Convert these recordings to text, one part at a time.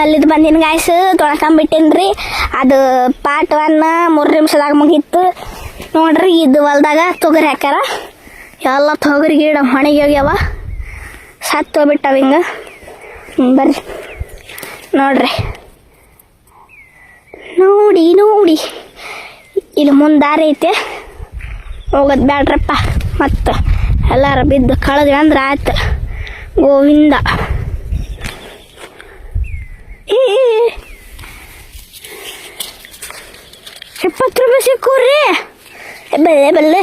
ಅಲ್ಲಿದ್ದು ಬಂದಿನ ಗಾಯ್ಸ್ ತೊಳ್ಕೊಂಬಿಟ್ಟೇನ್ರಿ. ಅದು ಪಾರ್ಟ್ 1 3 ನಿಮಿಷದಾಗ ಮುಗೀತು ನೋಡ್ರಿ. ಇದು ಹೊಲ್ದಾಗ ತೊಗರಿ ಹಾಕ್ಯಾರ, ಎಲ್ಲ ತೊಗರಿ ಗಿಡ ಹೊಣಗಿ ಹೋಗ್ಯಾವ, ಸತ್ತು ಹೋಗ್ಬಿಟ್ಟವ ಹಿಂಗೆ. ಬರ್ರಿ ನೋಡ್ರಿ, ನೋಡಿ ನೋಡಿ ಇಲ್ಲಿ ಮುಂದೆ ದಾರಿ ಐತೆ, ಹೋಗೋದು ಬ್ಯಾಡ್ರಪ್ಪ. ಮತ್ತು ಎಲ್ಲಾರ ಬಿದ್ದು ಕಳೆದ್ವಿ ಅಂದ್ರೆ ಆಯ್ತು, ಗೋವಿಂದ. 20 ರೂಪಾಯಿ ಸಿಕ್ಕೂರಿ, ಬೆಳ್ಳೆ ಬೆಳ್ಳೆ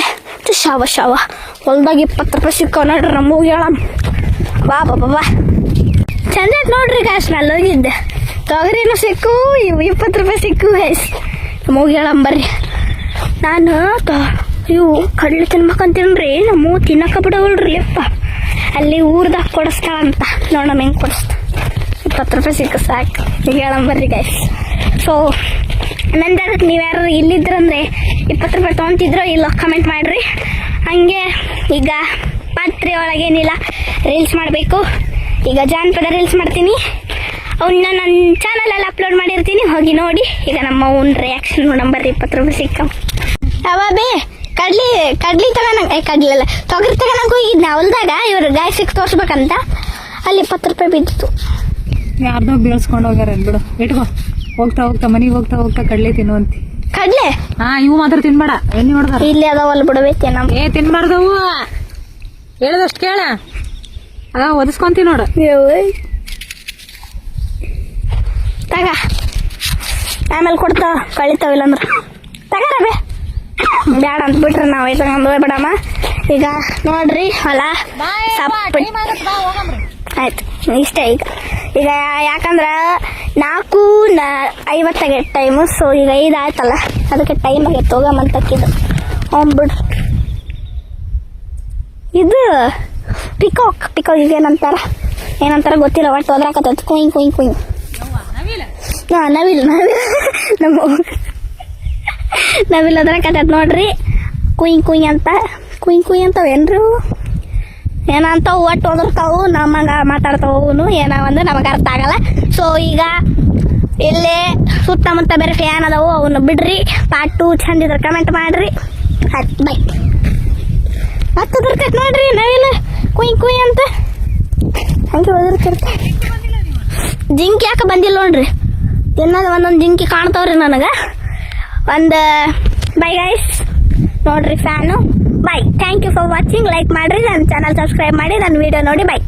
ಶಾವ ಶಾವ. ಹೊಲ್ದಾಗ 20 ರೂಪಾಯಿ ಸಿಕ್ಕವ್ ನೋಡ್ರಿ. ನಮಗೆ ಹೇಳ ಬಾ ಬಾ ಬಾ ಚಂದ ಐತೆ ನೋಡ್ರಿ ಗಾಯ್ಸ್. ನಲ್ಲಿ ಹೋಗಿದ್ದೆ ತೊಗರಿನೂ ಸಿಕ್ಕು, ಇವು 20 ರೂಪಾಯಿ ಸಿಕ್ಕು ಗಾಯ್ಸ್. ನಮಗೆ ಹೇಳಂಬರ್ರಿ. ನಾನು ಇವು ಕಡ್ಲೆ ತಿನ್ಬೇಕಂತೀನ್ರಿ, ನಮ್ಮ ತಿನ್ನಕ ಬಿಡವಲ್ರಿ ಅಪ್ಪ. ಅಲ್ಲಿ ಊರ್ದಾಗ ಕೊಡಿಸ್ತಾಳಂತ, ನೋಡಮ್ಮ ಹೆಂಗೆ ಕೊಡಿಸ್ತ. 20 ರೂಪಾಯಿ ಸಿಕ್ಕ ಸಾಕು. ಈಗ ಹೇಳಂಬರ್ರಿ ಗಾಯ್ಸ್. ಸೊ ನನ್ನ ಜಾಗಕ್ಕೆ ನೀವು ಯಾರು ಇಲ್ಲಿದ್ರಂದ್ರೆ 20 ರೂಪಾಯಿ ತೊಗೊತಿದ್ರೋ ಇಲ್ಲ ಕಮೆಂಟ್ ಮಾಡಿರಿ. ಹಂಗೆ ಈಗ ಪಾತ್ರೆ ಒಳಗೇನಿಲ್ಲ, ರೀಲ್ಸ್ ಮಾಡಬೇಕು. ಈಗ ಜಾನಪದ ರೀಲ್ಸ್ ಮಾಡ್ತೀನಿ, ಅವನ್ನ ನನ್ನ ಚಾನಲಲ್ಲಿ ಅಪ್ಲೋಡ್ ಮಾಡಿರ್ತೀನಿ, ಹೋಗಿ ನೋಡಿ. ಈಗ ನಮ್ಮ ಅವ್ನ ರಿಯಾಕ್ಷನ್ ನೋಡಂಬರ್ರಿ. 20 ರೂಪಾಯಿ ಸಿಕ್ಕ ಬೇ ಕಡ್ಲಿ ತಗೋಣ, ಕಡ್ಲಿಲ್ಲ ತೊಗರಿ ತಗೋಣಕ್ಕೆ ಹೋಗಿದ್ನ ಹೊಲ್ದಾಗ. ಇವ್ರು ಗಾಯ್ಸಿಗೆ ತೋರ್ಸ್ಬೇಕಂತ ಅಲ್ಲಿ 20 ರೂಪಾಯಿ ಬಿದ್ದಿತ್ತು. ಯಾರ್ದೋ ಬೀಳ್ಸ್ಕೊಂಡು ಹೋಗ್ಯಾರ ಬಿಡು, ಇಟ್ಕೋ. ಹೋಗ್ತಾ ಮನೆಗೆ ಹೋಗ್ತಾ ಕಡ್ಲೆ ತಿನ್ನುವಂತಿ. ಕಡ್ಲೆ ಇವು ಮಾತ್ರ ತಿನ್ಬೇಡ, ಎಣ್ಣೆ ಹೊಡ್ದಾರ. ಇಲ್ಲಿ ಅದಾವಲ್ಲ ಬಿಡಬೇಕು ನಮ್ಮ. ತಿನ್ಬಾರ್ದವು, ಹೇಳದಷ್ಟು ಕೇಳ. ಒದಿಸ್ಕೊಂತೀವಿ ನೋಡು. ತಗ, ಆಮೇಲೆ ಕೊಡ್ತಾವ, ಕಳಿತಾವಿಲ್ಲ ಅಂದ್ರೆ ತಗಾರ ಬೇ. ಬ್ಯಾಡ ಅಂತ ಬಿಟ್ರೆ ನಾವು ತಗೊಂಡು ಹೋಗ್ಬೇಡಮ್ಮ. ಈಗ ನೋಡ್ರಿ ಹೊಲ ಆಯ್ತು, ಇಷ್ಟೇ. ಈಗ ಯಾಕಂದ್ರೆ 4:50 ಆಗೈತೆ ಟೈಮು. ಸೊ ಈಗ 5 ಆಯ್ತಲ್ಲ, ಅದಕ್ಕೆ ಟೈಮ್ ಆಗೈತೆ ಹೋಗಮ್ಮಂತಕ್ಕಿದ್ದು. ಬಿಡ್ರಿ, ಇದು ಪಿಕಾಕ್ ಏನಂತಾರ ಗೊತ್ತಿಲ್ಲ, ಒಟ್ಟು ಹೋದ್ರಾಕತ್ತ ಕುಯ್ ಕುಯ್ ಕುಯ್. ನವಿಲ್ ನಮ್ಮ ನವಿಲ್ ಹೋದ್ರಾಕತ್ತ ನೋಡ್ರಿ. ಕುಯ್ ಕುಯ್ ಅಂತವೇನ್ರಿ ಏನಂತಾವು, ಒಟ್ಟು ಹೋದ್ರತಾವು, ನಮಗ ಮಾತಾಡ್ತಾವು ಏನಾವಂದ್ರೆ ನಮಗೆ ಅರ್ಥ ಆಗಲ್ಲ. ಸೊ ಈಗ ಇಲ್ಲೇ ಸುತ್ತಮುತ್ತ ಬೇರೆ ಫ್ಯಾನ್ ಅದಾವು, ಅವನ್ನ ಬಿಡ್ರಿ. ಪಾರ್ಟ್ 2 ಚಂದ ಇದ್ರೆ ಕಮೆಂಟ್ ಮಾಡ್ರಿ. ಆಯ್ತು ಬೈ. ಮತ್ತೆ ಬರ್ತೈತೆ ನೋಡ್ರಿ ನವಿಲ್ ಕುಯ್ ಅಂತ ಹಂಗೆ ಹೋದಿರ್ತಿರ್ತ. ಜಿಂಕಿ ಯಾಕೆ ಬಂದಿಲ್ಲ ನೋಡ್ರಿ, ಇನ್ನೊಂದು ಒಂದೊಂದು ಜಿಂಕಿ ಕಾಣ್ತಾವ್ರಿ ನನಗೆ. ಒಂದು ಬೈ ಗೈಸ್ ನೋಡ್ರಿ fan. Bye. Thank you for watching. Like ಮಾಡಿರಿ, ನನ್ನ ಚಾನಲ್ ಸಬ್ಸ್ಕ್ರೈಬ್ ಮಾಡಿ, ನನ್ನ ವಿಡಿಯೋ ನೋಡಿ. ಬೈ.